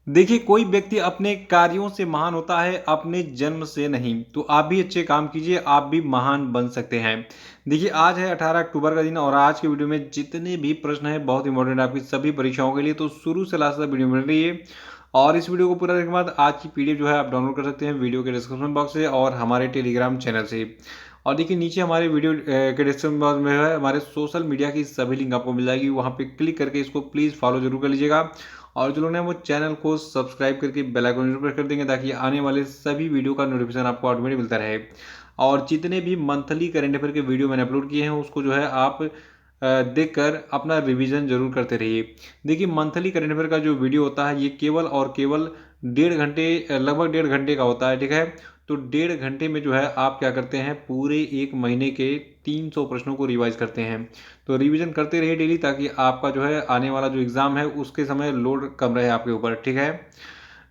देखिए, कोई व्यक्ति अपने कार्यों से महान होता है, अपने जन्म से नहीं। तो आप भी अच्छे काम कीजिए, आप भी महान बन सकते हैं। देखिए, आज है 18 अक्टूबर का दिन और आज की वीडियो में जितने भी प्रश्न हैं बहुत इंपॉर्टेंट है आपकी सभी परीक्षाओं के लिए। तो शुरू से लास्ट तक वीडियो बन रही है और इस वीडियो को पूरा देखने के बाद आज की पीडीएफ जो है आप डाउनलोड कर सकते हैं वीडियो के डिस्क्रिप्शन बॉक्स से और हमारे टेलीग्राम चैनल से। और देखिए, नीचे हमारे वीडियो के डिस्क्रिप्शन बॉक्स में है हमारे सोशल मीडिया की सभी लिंक आपको मिल जाएगी, वहाँ पे क्लिक करके इसको प्लीज़ फॉलो जरूर कर लीजिएगा। और जो लोग हैं वो चैनल को सब्सक्राइब करके बेल आइकन जरूर प्रेस कर देंगे ताकि आने वाले सभी वीडियो का नोटिफिकेशन आपको ऑटोमेटिक मिलता रहे। और जितने भी मंथली करंट अफेयर के वीडियो मैंने अपलोड किए हैं उसको जो है आप देखकर अपना रिवीजन जरूर करते रहिए। देखिए, मंथली करंट अफेयर का जो वीडियो होता है ये केवल और केवल 1.5 घंटे लगभग 1.5 घंटे का होता है, ठीक है। तो 1.5 घंटे में जो है आप क्या करते हैं, पूरे एक महीने के 300 प्रश्नों को रिवाइज करते हैं। तो रिवीजन करते रहिए डेली ताकि आपका जो है आने वाला जो एग्जाम है उसके समय लोड कम रहे आपके ऊपर, ठीक है।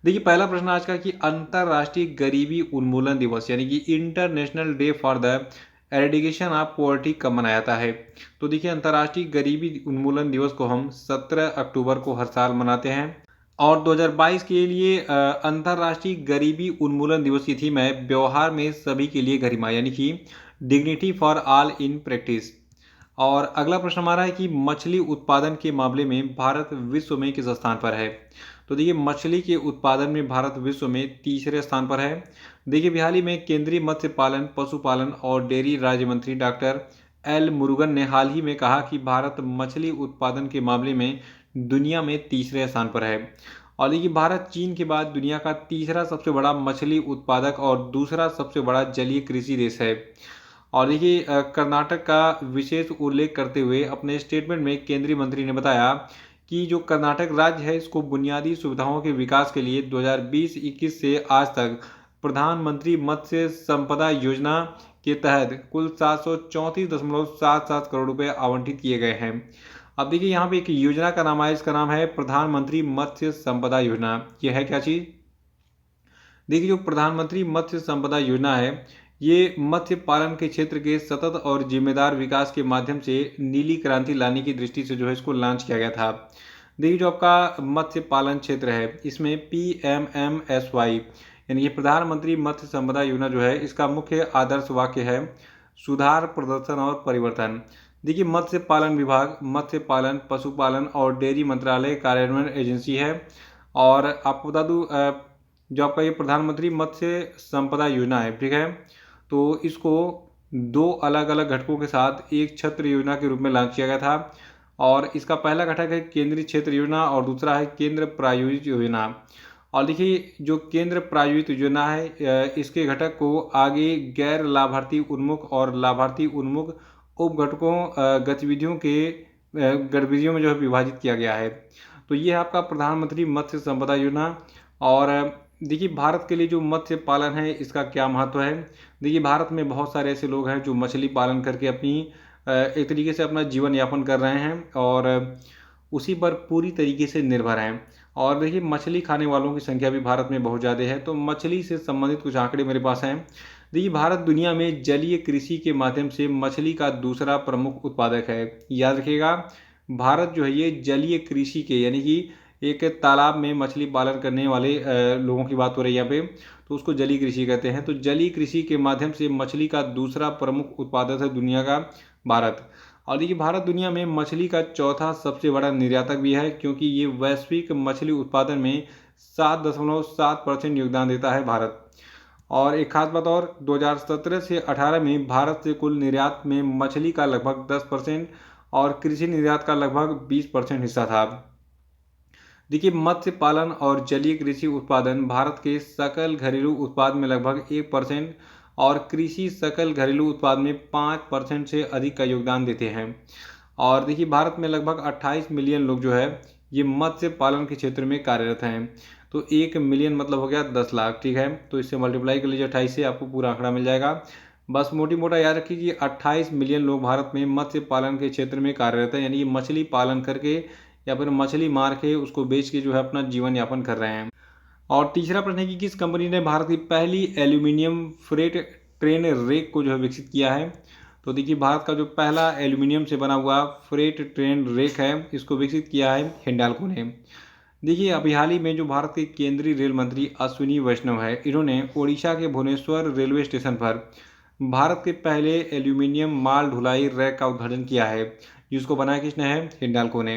देखिए, पहला प्रश्न आज का कि अंतरराष्ट्रीय गरीबी उन्मूलन दिवस यानी कि international day for the eradication of poverty कब मनाया जाता है। तो देखिए, अंतरराष्ट्रीय गरीबी उन्मूलन दिवस को हम 17 अक्टूबर को हर साल मनाते हैं। और 2022 के लिए अंतर्राष्ट्रीय गरीबी उन्मूलन दिवस की थीम है व्यवहार में सभी के लिए गरिमा यानी कि dignity for all in practice. और अगला प्रश्न हमारा है कि मछली उत्पादन के मामले में भारत विश्व में किस स्थान पर है। तो देखिए, मछली के उत्पादन में भारत विश्व में तीसरे स्थान पर है। देखिए, हाल ही में केंद्रीय मत्स्य पालन पशुपालन और डेयरी राज्य मंत्री डॉक्टर एल मुरुगन ने हाल ही में कहा कि भारत मछली उत्पादन के मामले में दुनिया में तीसरे स्थान पर है। और देखिए, भारत चीन के बाद दुनिया का तीसरा सबसे बड़ा मछली उत्पादक और दूसरा सबसे बड़ा जलीय कृषि देश है। और देखिए, कर्नाटक का विशेष उल्लेख करते हुए अपने स्टेटमेंट में केंद्रीय मंत्री ने बताया कि जो कर्नाटक राज्य है इसको बुनियादी सुविधाओं के विकास के लिए 2020-21 से आज तक प्रधानमंत्री मत्स्य संपदा योजना के तहत कुल 734.77 करोड़ रुपए आवंटित किए गए हैं। अब देखिए, यहाँ पे एक योजना का नाम है, इसका नाम है प्रधानमंत्री मत्स्य संपदा योजना। ये है क्या चीज़? देखिए, जो प्रधानमंत्री मत्स्य संपदा योजना है ये मत्स्य पालन के क्षेत्र के सतत और जिम्मेदार विकास के माध्यम से नीली क्रांति लाने की दृष्टि से जो है इसको लॉन्च किया गया था। देखिए, जो आपका मत्स्य पालन क्षेत्र है इसमें PMMSY यानी कि प्रधानमंत्री मत्स्य संपदा योजना जो है इसका मुख्य आदर्श वाक्य है सुधार प्रदर्शन और परिवर्तन। देखिए, मत्स्य पालन विभाग मत्स्य पालन पशुपालन और डेयरी मंत्रालय कार्यान्वयन एजेंसी है। और आपको बता दूं जो आपका ये प्रधानमंत्री मत्स्य संपदा योजना है, ठीक है, तो इसको दो अलग अलग घटकों के साथ एक छत्र योजना के रूप में लॉन्च किया गया था। और इसका पहला घटक है केंद्रीय क्षेत्र योजना और दूसरा है केंद्र प्रायोजित योजना। और देखिए, जो केंद्र प्रायोजित योजना है इसके घटक को आगे गैर लाभार्थी उन्मुख और लाभार्थी उन्मुख उप घटकों गतिविधियों में जो है विभाजित किया गया है। तो ये है आपका प्रधानमंत्री मत्स्य संपदा योजना। और देखिए, भारत के लिए जो मत्स्य पालन है इसका क्या महत्व है। देखिए, भारत में बहुत सारे ऐसे लोग हैं जो मछली पालन करके अपनी एक तरीके से अपना जीवन यापन कर रहे हैं और उसी पर पूरी तरीके से निर्भर हैं। और देखिए, मछली खाने वालों की संख्या भी भारत में बहुत ज़्यादा है। तो मछली से संबंधित कुछ आंकड़े मेरे पास हैं। देखिए, भारत दुनिया में जलीय कृषि के माध्यम से मछली का दूसरा प्रमुख उत्पादक है। याद रखिएगा, भारत जो है ये जलीय कृषि के यानी कि एक तालाब में मछली पालन करने वाले लोगों की बात हो रही है यहाँ पे, तो उसको जलीय कृषि कहते हैं। तो जलीय कृषि के माध्यम से मछली का दूसरा प्रमुख उत्पादक है दुनिया का भारत। और देखिए, भारत दुनिया में मछली का चौथा सबसे बड़ा निर्यातक भी है क्योंकि ये वैश्विक मछली उत्पादन में 7.7% योगदान देता है भारत। और एक खास बात और 2017 से 18 में भारत से कुल निर्यात में मछली का लगभग 10% और कृषि निर्यात का लगभग 20% हिस्सा था। देखिए, मत्स्य पालन और जलीय कृषि उत्पादन भारत के सकल घरेलू उत्पाद में लगभग 1% और कृषि सकल घरेलू उत्पाद में 5% से अधिक का योगदान देते हैं। और देखिए, भारत में लगभग 28 मिलियन लोग जो है ये मत्स्य पालन के क्षेत्र में कार्यरत हैं। तो 1 मिलियन मतलब हो गया 10 लाख, ठीक है। तो इससे मल्टीप्लाई कर लीजिए 28 से, आपको पूरा आंकड़ा मिल जाएगा। बस मोटी मोटा याद रखिए कि 28 मिलियन लोग भारत में मत्स्य पालन के क्षेत्र में कार्यरत हैं यानी कि मछली पालन करके या फिर मछली मार के उसको बेच के जो है अपना जीवन यापन कर रहे हैं। और तीसरा प्रश्न है कि किस कंपनी ने भारत की पहली एल्यूमिनियम फ्रेट ट्रेन रेक को जो है विकसित किया है। तो देखिए, भारत का जो पहला एल्यूमिनियम से बना हुआ फ्रेट ट्रेन रेक है इसको विकसित किया है हिंडाल्को ने। देखिए अभी हाल ही में जो भारत के केंद्रीय रेल मंत्री अश्विनी वैष्णव है, इन्होंने ओडिशा के भुवनेश्वर रेलवे स्टेशन पर भारत के पहले एल्यूमिनियम माल ढुलाई रैक का उद्घाटन किया है, जिसको बनाया किसने है? हिंडाल्को ने।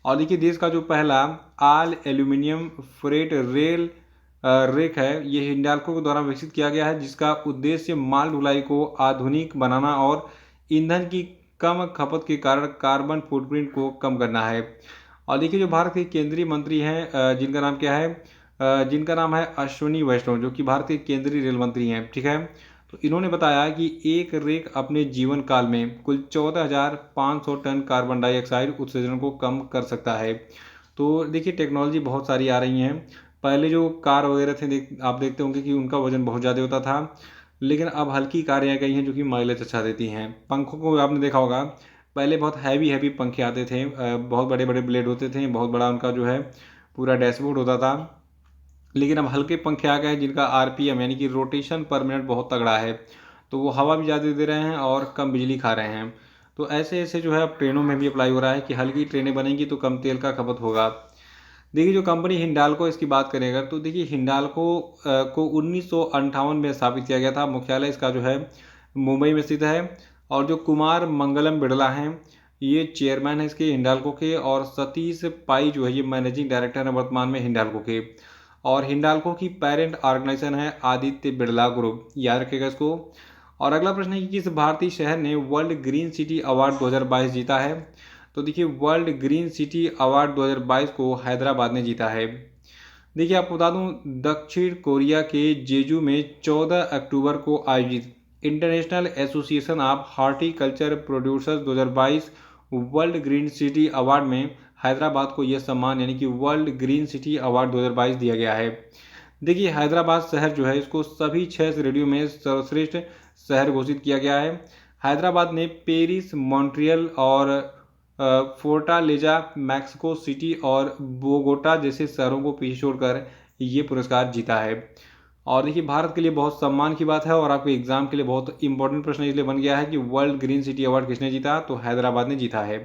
और देखिए देश का जो पहला आल एल्यूमिनियम फ्रेट रेल रेक है, ये हिंडाल्को के द्वारा विकसित किया गया है, जिसका उद्देश्य माल ढुलाई को आधुनिक बनाना और ईंधन की कम खपत के कारण कार्बन फुटप्रिंट को कम करना है। और देखिए जो भारत के केंद्रीय मंत्री हैं, जिनका नाम क्या है, जिनका नाम है अश्विनी वैष्णव, जो कि भारत के केंद्रीय रेल मंत्री हैं, ठीक है। तो इन्होंने बताया कि एक रेक अपने जीवन काल में कुल 14,500 टन कार्बन डाइऑक्साइड उत्सर्जन को कम कर सकता है। तो देखिए टेक्नोलॉजी बहुत सारी आ रही हैं। पहले जो कार वगैरह थे, आप देखते होंगे कि उनका वजन बहुत ज़्यादा होता था, लेकिन अब हल्की कारें आ गई हैं जो कि माइलेज अच्छा देती हैं। पंखों को आपने देखा होगा, पहले बहुत हैवी हैवी पंखे आते थे, बहुत बड़े बड़े ब्लेड होते थे, बहुत बड़ा उनका जो है पूरा डैशबोर्ड होता था। लेकिन अब हल्के पंखे आ गए हैं जिनका आरपीएम यानी कि रोटेशन पर मिनट बहुत तगड़ा है, तो वो हवा भी ज़्यादा दे रहे हैं और कम बिजली खा रहे हैं। तो ऐसे ऐसे जो है अब ट्रेनों में भी अप्लाई हो रहा है कि हल्की ट्रेनें बनेंगी तो कम तेल का खपत होगा। देखिए जो कंपनी हिंडाल्को, इसकी बात करें अगर, तो देखिए हिंडाल्को को 1958 में स्थापित किया गया था। मुख्यालय इसका जो है मुंबई में स्थित है। और जो कुमार मंगलम बिड़ला हैं, ये चेयरमैन है इसके हिंडाल्को के, और सतीश पाई जो है ये मैनेजिंग डायरेक्टर है वर्तमान में हिंडाल्को के। और हिंडाल्को की पेरेंट ऑर्गेनाइजेशन है आदित्य बिड़ला ग्रुप, याद रखिएगा इसको। और अगला प्रश्न है कि किस भारतीय शहर ने वर्ल्ड ग्रीन सिटी अवार्ड 2022 जीता है? तो देखिए वर्ल्ड ग्रीन सिटी अवार्ड 2022 को हैदराबाद ने जीता है। देखिए आपको बता दूं, दक्षिण कोरिया के जेजू में 14 अक्टूबर को आयोजित international association of horticulture producers 2022 world green city award में हैदराबाद को यह सम्मान यानी कि वर्ल्ड ग्रीन सिटी अवार्ड 2022 दिया गया है। देखिए हैदराबाद शहर जो है, इसको सभी 6 श्रेणियों में सर्वश्रेष्ठ शहर घोषित किया गया है। हैदराबाद ने पेरिस, मॉन्ट्रियल और फोर्टालेजा, मैक्सिको सिटी और बोगोटा जैसे शहरों को पीछे छोड़कर ये पुरस्कार जीता है। और देखिए भारत के लिए बहुत सम्मान की बात है और आपके एग्जाम के लिए बहुत इंपॉर्टेंट प्रश्न इसलिए बन गया है कि वर्ल्ड ग्रीन सिटी अवार्ड किसने जीता? तो हैदराबाद ने जीता है।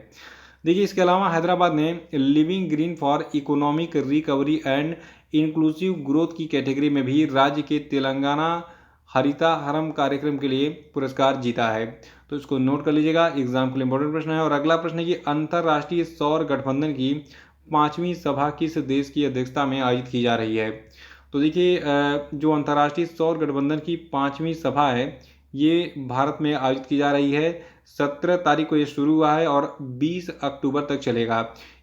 देखिए इसके अलावा हैदराबाद ने living green for economic recovery and inclusive growth की कैटेगरी में भी राज्य के तेलंगाना हरिता हरम कार्यक्रम के लिए पुरस्कार जीता है। तो इसको नोट कर लीजिएगा, एग्जाम के लिए इंपॉर्टेंट प्रश्न है। और अगला प्रश्न है कि अंतर्राष्ट्रीय सौर गठबंधन की 5वीं सभा किस देश की अध्यक्षता में आयोजित की जा रही है? तो देखिए जो अंतर्राष्ट्रीय सौर गठबंधन की 5वीं सभा है, ये भारत में आयोजित की जा रही है। 17 तारीख को ये शुरू हुआ है और 20 अक्टूबर तक चलेगा।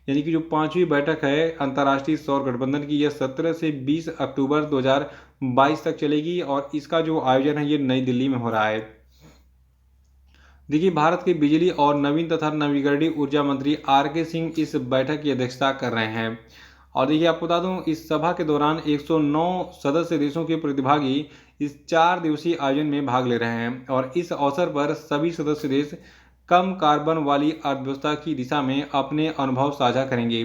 यानी कि जो 5वीं बैठक है अंतर्राष्ट्रीय सौर गठबंधन की, यह 17 से 20 अक्टूबर 2022 तक चलेगी और इसका जो आयोजन है ये नई दिल्ली में हो रहा है। देखिए भारत के बिजली और नवीन तथा नवीकरणीय ऊर्जा मंत्री आर के सिंह इस बैठक की अध्यक्षता कर रहे हैं। और देखिए आपको बता दूं, इस सभा के दौरान 109 सदस्य देशों के प्रतिभागी इस 4 दिवसीय आयोजन में भाग ले रहे हैं और इस अवसर पर सभी सदस्य देश कम कार्बन वाली अर्थव्यवस्था की दिशा में अपने अनुभव साझा करेंगे।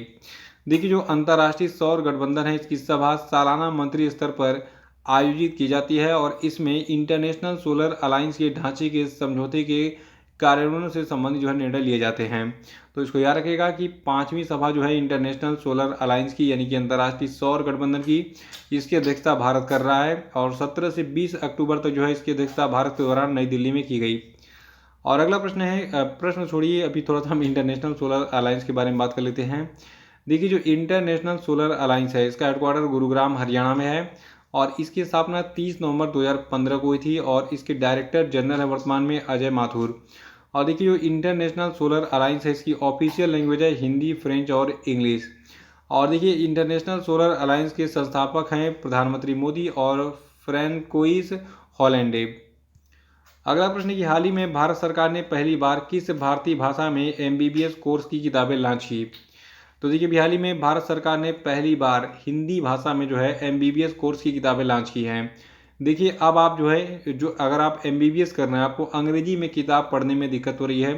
देखिए जो अंतर्राष्ट्रीय सौर गठबंधन है, इसकी सभा सालाना मंत्री स्तर पर आयोजित की जाती है और इसमें इंटरनेशनल सोलर अलायंस के ढांचे के समझौते के कार्यान्वयन से संबंधित जो है निर्णय लिए जाते हैं। तो इसको याद रखिएगा कि 5वीं सभा जो है इंटरनेशनल सोलर अलायंस की यानी कि अंतर्राष्ट्रीय सौर गठबंधन की, इसकी अध्यक्षता भारत कर रहा है और 17 से 20 अक्टूबर तक जो है इसकी अध्यक्षता भारत के दौरान नई दिल्ली में की गई। और अगला प्रश्न है, प्रश्न छोड़िए, अभी थोड़ा सा हम इंटरनेशनल सोलर अलायंस के बारे में बात कर लेते हैं। देखिए जो इंटरनेशनल सोलर अलायंस है, इसका हेडक्वार्टर गुरुग्राम हरियाणा में है और इसकी स्थापना 30 नवंबर 2015 को हुई थी और इसके डायरेक्टर जनरल है वर्तमान में अजय माथुर। और देखिए जो इंटरनेशनल सोलर अलायंस है, इसकी ऑफिशियल लैंग्वेज है हिंदी, फ्रेंच और इंग्लिश। और देखिए इंटरनेशनल सोलर अलायंस के संस्थापक हैं प्रधानमंत्री मोदी और फ्रैंकोइस हॉलैंडे। अगला प्रश्न है कि हाल ही में भारत सरकार ने पहली बार किस भारतीय भाषा में एमबीबीएस कोर्स की किताबें लॉन्च की? तो देखिए हाल ही में भारत सरकार ने पहली बार हिंदी भाषा में जो है एमबीबीएस कोर्स की किताबें लॉन्च की हैं। देखिए अब आप जो है, जो अगर आप एमबीबीएस कर रहे हैं, आपको अंग्रेजी में किताब पढ़ने में दिक्कत हो रही है,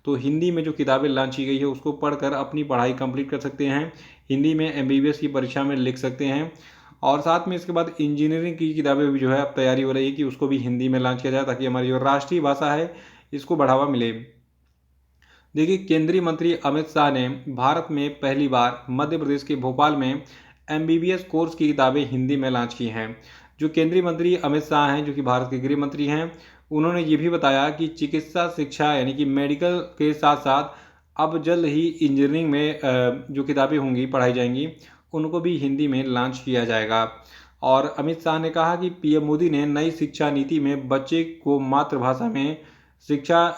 तो हिंदी में जो किताबें लॉन्च की गई है उसको पढ़कर अपनी पढ़ाई कंप्लीट कर सकते हैं। हिंदी में एमबीबीएस की परीक्षा में लिख सकते हैं। और साथ में इसके बाद इंजीनियरिंग की किताबें भी जो है अब तैयारी हो रही है कि उसको भी हिंदी में लॉन्च किया जाए ताकि हमारी जो राष्ट्रीय भाषा है इसको बढ़ावा मिले। देखिए, केंद्रीय मंत्री अमित शाह ने भारत में पहली बार मध्य प्रदेश के भोपाल में एमबीबीएस कोर्स की किताबें हिंदी में लॉन्च की हैं। जो केंद्रीय मंत्री अमित शाह हैं, जो कि भारत के गृह मंत्री हैं, उन्होंने ये भी बताया कि चिकित्सा शिक्षा यानी कि मेडिकल के साथ साथ अब जल्द ही इंजीनियरिंग में जो किताबें होंगी, पढ़ाई जाएंगी, उनको भी हिंदी में लॉन्च किया जाएगा। और अमित शाह ने कहा कि पीएम मोदी ने नई शिक्षा नीति में बच्चे को मातृभाषा में शिक्षा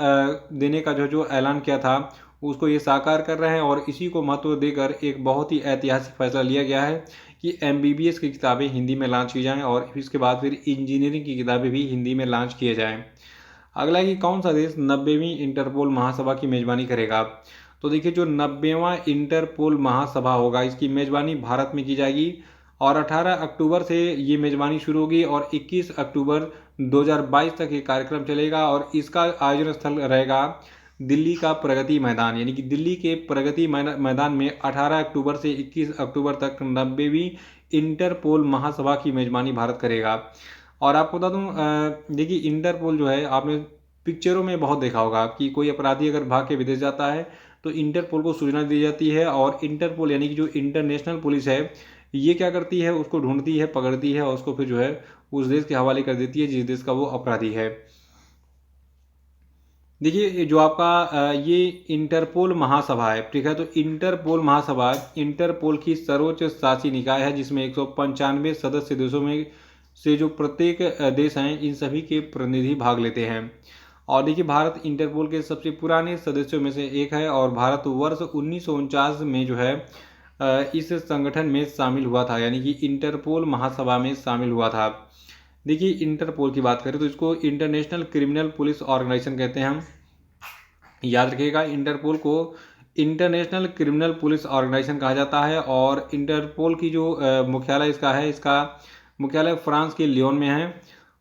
देने का जो जो ऐलान किया था, उसको ये साकार कर रहे हैं और इसी को महत्व देकर एक बहुत ही ऐतिहासिक फैसला लिया गया है कि एमबीबीएस की किताबें हिंदी में लॉन्च की जाएं और इसके बाद फिर इंजीनियरिंग की किताबें भी हिंदी में लॉन्च किए जाएं। अगला है कि कौन सा देश 90वीं इंटरपोल महासभा की मेजबानी करेगा। तो देखिए, जो 90वां इंटरपोल महासभा होगा, इसकी मेजबानी भारत में की जाएगी और 18 अक्टूबर से ये मेजबानी शुरू होगी और 21 अक्टूबर 2022 तक ये कार्यक्रम चलेगा और इसका आयोजन स्थल रहेगा दिल्ली का प्रगति मैदान, यानी कि दिल्ली के प्रगति मैदान में 18 अक्टूबर से 21 अक्टूबर तक 90वीं इंटरपोल महासभा की मेजबानी भारत करेगा। और आपको बता दूं, देखिए, इंटरपोल जो है, आपने पिक्चरों में बहुत देखा होगा कि कोई अपराधी अगर भाग के विदेश जाता है तो इंटरपोल को सूचना दी जाती है और इंटरपोल यानी कि जो इंटरनेशनल पुलिस है, ये क्या करती है, उसको ढूंढती है, पकड़ती है और उसको फिर जो है उस देश के हवाले कर देती है जिस देश का वो अपराधी है। देखिए, ये जो आपका ये इंटरपोल महासभा है, ठीक है, तो इंटरपोल महासभा इंटरपोल की सर्वोच्च शासी निकाय है जिसमें 195 सदस्य देशों में से जो प्रत्येक देश हैं, इन सभी के प्रतिनिधि भाग लेते हैं। और देखिए, भारत इंटरपोल के सबसे पुराने सदस्यों में से एक है और भारत वर्ष 1949 में जो है इस संगठन में शामिल हुआ था, यानी कि इंटरपोल महासभा में शामिल हुआ था। देखिए, इंटरपोल की बात करें तो इसको इंटरनेशनल क्रिमिनल पुलिस ऑर्गेनाइजेशन कहते हैं हम। याद रखिएगा, इंटरपोल को इंटरनेशनल क्रिमिनल पुलिस ऑर्गेनाइजेशन कहा जाता है और इंटरपोल की जो मुख्यालय इसका मुख्यालय फ्रांस के लियोन में है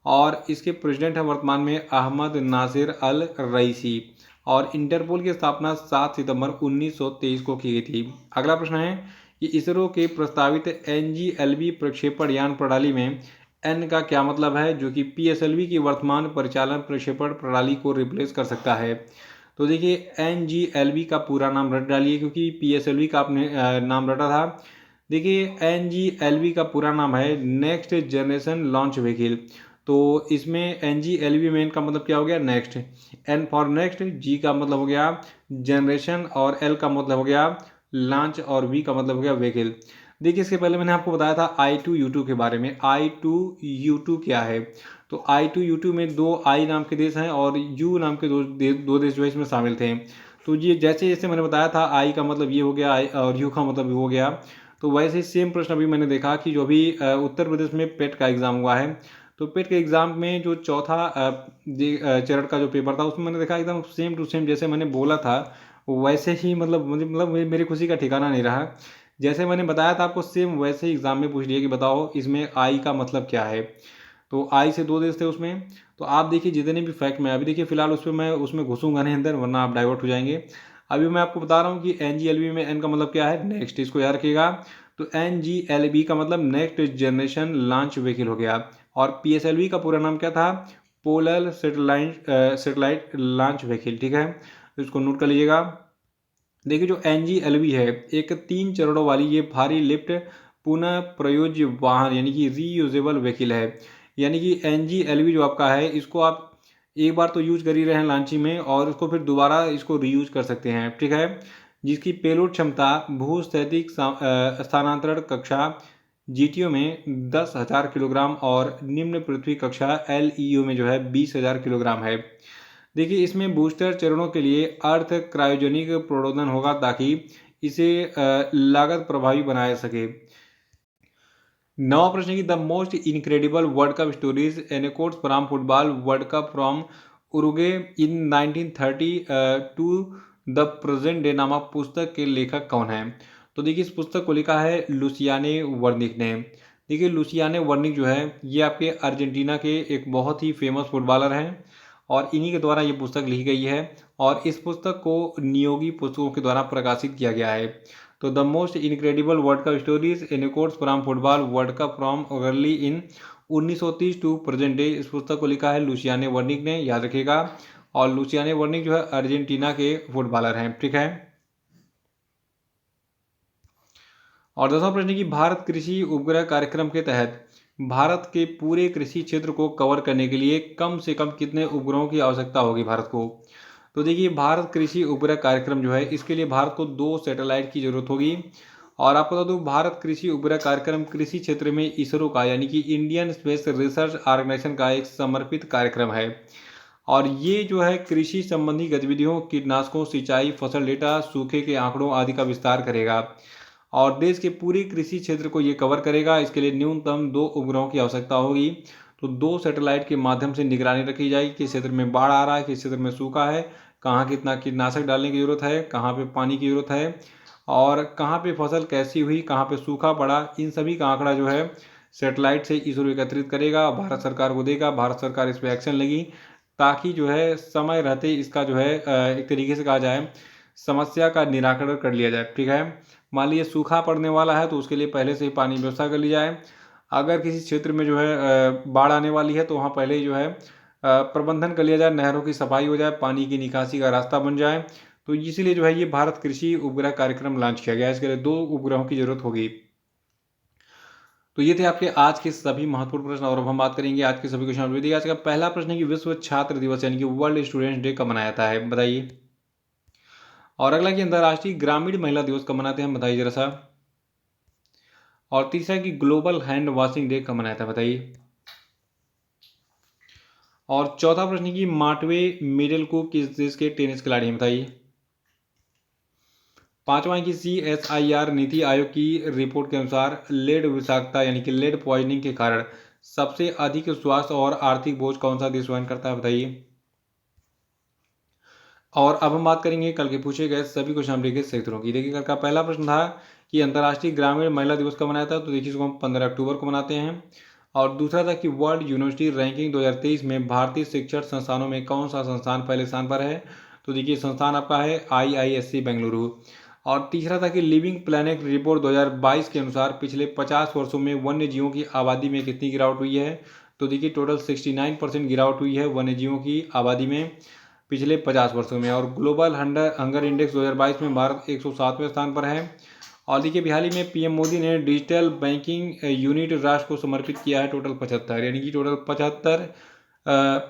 और इसके प्रेसिडेंट हैं वर्तमान में अहमद नासिर अल रईसी और इंटरपोल की स्थापना 7 सितंबर 1923 को की गई थी। अगला प्रश्न है कि इसरो के प्रस्तावित NGLV प्रक्षेपण यान प्रणाली में एन का क्या मतलब है, जो कि PSLV की वर्तमान परिचालन प्रक्षेपण प्रणाली को रिप्लेस कर सकता है। तो देखिए, NGLV का पूरा नाम रट डालिए क्योंकि PSLV का आपने नाम रटा था। देखिए, NGLV का पूरा नाम है नेक्स्ट जनरेशन लॉन्च व्हीकल। तो इसमें NGLV में का मतलब क्या हो गया, next. N for next, G का मतलब हो गया जनरेशन और L का मतलब हो गया लॉन्च और V का मतलब हो गया व्हीकल। देखिए, इसके पहले मैंने आपको बताया था I2U2 के बारे में। I2U2 क्या है, तो I2U2 में 2 I नाम के देश हैं और U नाम के दो देश जो है इसमें शामिल थे। तो ये जैसे जैसे मैंने बताया था, I का मतलब ये हो गया और U का मतलब हो गया, तो वैसे ही सेम प्रश्न अभी मैंने देखा कि जो अभी उत्तर प्रदेश में पेट का एग्ज़ाम हुआ है, तो पेट के एग्ज़ाम में जो चौथा चरण का जो पेपर था, उसमें मैंने देखा एकदम सेम टू सेम जैसे मैंने बोला था वैसे ही, मतलब मेरी खुशी का ठिकाना नहीं रहा। जैसे मैंने बताया था आपको, सेम वैसे ही एग्ज़ाम में पूछ लिया कि बताओ इसमें आई का मतलब क्या है। तो आई से 2 देश थे उसमें। तो आप देखिए, जितने भी फैक्ट मैं अभी देखिए फिलहाल उस पर मैं उसमें घुसूंगा नहीं अंदर, वरना आप डाइवर्ट हो जाएंगे। अभी मैं आपको बता रहा हूँ कि NGLV में एन का मतलब क्या है, नेक्स्ट, इसको याद रखिएगा। तो NGLV का मतलब नेक्स्ट जनरेशन लॉन्च व्हीकल हो गया और PSLV का पूरा नाम क्या था, पोलर सेटेलाइट लॉन्च व्हीकल, ठीक है, तो इसको नोट कर लीजिएगा। देखिए, जो NGLV है, एक 3 चरणों वाली ये भारी लिफ्ट पुनः प्रयोज्य वाहन यानी कि रीयूजेबल व्हीकल है। यानी कि NGLV जो आपका है, इसको आप एक बार तो यूज कर ही रहे हैं लॉन्चिंग में और इसको फिर दोबारा इसको रीयूज कर सकते हैं, ठीक है, जिसकी पेलोड क्षमता भूस्थैतिक स्थानांतरण कक्षा GTO में 10,000 किलोग्राम और निम्न पृथ्वी कक्षा LEO में जो है 20,000 किलोग्राम है। देखिए, इसमें बूस्टर चरणों के लिए अर्थ क्रायोजेनिक प्रोडोदन होगा ताकि इसे लागत प्रभावी बनाया सके। नवा प्रश्न है कि the most incredible world cup stories anecdotes from football world cup from Uruguay in 1930 to the present day नामक पुस्तक के लेखक कौन है। तो देखिए, इस पुस्तक को लिखा है लुसियाने वर्निक ने। देखिए, लुसियाने वर्निक जो है ये आपके अर्जेंटीना के एक बहुत ही फेमस फुटबॉलर हैं और इन्हीं के द्वारा ये पुस्तक लिखी गई है और इस पुस्तक को नियोगी पुस्तकों के द्वारा प्रकाशित किया गया है। तो the most incredible world cup stories anecdotes from football world cup from early in 1930 to present day, इस पुस्तक को लिखा है लुसियाने वर्निक ने, याद रखिएगा। और लुसियानो वर्निक जो है अर्जेंटीना के फुटबॉलर हैं। ठीक है। और 10वां प्रश्न की भारत कृषि उपग्रह कार्यक्रम के तहत भारत के पूरे कृषि क्षेत्र को कवर करने के लिए कम से कम कितने उपग्रहों की आवश्यकता होगी भारत को। तो देखिए भारत कृषि उपग्रह कार्यक्रम जो है इसके लिए भारत को 2 सैटेलाइट की जरूरत होगी। और आपको बता दूं भारत कृषि उपग्रह कार्यक्रम कृषि क्षेत्र में इसरो का यानी कि इंडियन स्पेस रिसर्च ऑर्गेनाइजेशन का एक समर्पित कार्यक्रम है। और ये जो है कृषि संबंधी गतिविधियों, कीटनाशकों, सिंचाई, फसल डेटा, सूखे के आंकड़ों आदि का विस्तार करेगा और देश के पूरे कृषि क्षेत्र को ये कवर करेगा। इसके लिए न्यूनतम 2 उपग्रहों की आवश्यकता होगी। तो 2 सैटेलाइट के माध्यम से निगरानी रखी जाएगी किस क्षेत्र में बाढ़ आ रहा है, किस क्षेत्र में सूखा है, कहाँ कितना कीटनाशक डालने की जरूरत है, कहाँ पे पानी की जरूरत है और कहाँ पे फसल कैसी हुई, कहाँ पे सूखा पड़ा, इन सभी का आंकड़ा जो है सेटेलाइट से इसरो एकत्रित करेगा, भारत सरकार को देगा, भारत सरकार इस पर एक्शन लेगी ताकि जो है समय रहते इसका जो है एक तरीके से कहा जाए समस्या का निराकरण कर लिया जाए। ठीक है। मान लीजिए सूखा पड़ने वाला है तो उसके लिए पहले से ही पानी व्यवस्था कर ली जाए। अगर किसी क्षेत्र में जो है बाढ़ आने वाली है तो वहाँ पहले ही जो है प्रबंधन कर लिया जाए, नहरों की सफाई हो जाए, पानी की निकासी का रास्ता बन जाए। तो इसीलिए जो है ये भारत कृषि उपग्रह कार्यक्रम लॉन्च किया गया है। इसके लिए 2 उपग्रहों की जरूरत होगी। तो ये थे आपके आज के सभी महत्वपूर्ण प्रश्न और अब हम बात करेंगे आज के सभी क्वेश्चन। आज का पहला प्रश्न है कि विश्व छात्र दिवस यानी कि वर्ल्ड स्टूडेंट्स डे कब मनाया जाता है, बताइए। और अगला कि अंतर्राष्ट्रीय ग्रामीण महिला दिवस कब मनाते हैं, बताइए जरा सा। और तीसरा कि ग्लोबल हैंड वॉशिंग डे कब मनाया था, बताइए। और चौथा प्रश्न की मार्टवे मिडल को किस देश के टेनिस खिलाड़ी हैं, बताइए। पांचवा की CSIR नीति आयोग की रिपोर्ट के अनुसार लेड विषाक्तता यानी कि लेड पॉइजनिंग के कारण सबसे अधिक स्वास्थ्य और आर्थिक बोझ कौन सा देश वहन करता है, बताइए। और अब हम बात करेंगे कल के पूछे गए सभी क्वेश्चन के सही उत्तरों की। देखिए कल का पहला प्रश्न था कि अंतर्राष्ट्रीय ग्रामीण महिला दिवस कब मनाया था, तो देखिए इसको हम 15 अक्टूबर को मनाते हैं। और दूसरा था कि वर्ल्ड यूनिवर्सिटी रैंकिंग 2023 में भारतीय शिक्षण संस्थानों में कौन सा संस्थान पहले स्थान पर है, तो देखिए संस्थान आपका है IISc बेंगलुरु। और तीसरा था कि लिविंग प्लैनेट रिपोर्ट 2022 के अनुसार पिछले 50 वर्षों में वन्य जीवों की आबादी में कितनी गिरावट हुई है, तो देखिए टोटल 69% गिरावट हुई है वन्य जीवों की आबादी में पिछले 50 वर्षों में। और ग्लोबल हंगर इंडेक्स 2022 में भारत 107वें स्थान पर है। और देखिए हाल ही में PM मोदी ने डिजिटल बैंकिंग यूनिट राष्ट्र को समर्पित किया है, टोटल 75 यानी कि टोटल 75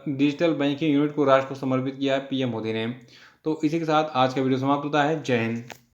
डिजिटल बैंकिंग यूनिट को राष्ट्र को समर्पित किया है PM मोदी ने। तो इसी के साथ आज का वीडियो समाप्त होता है। जय हिंद।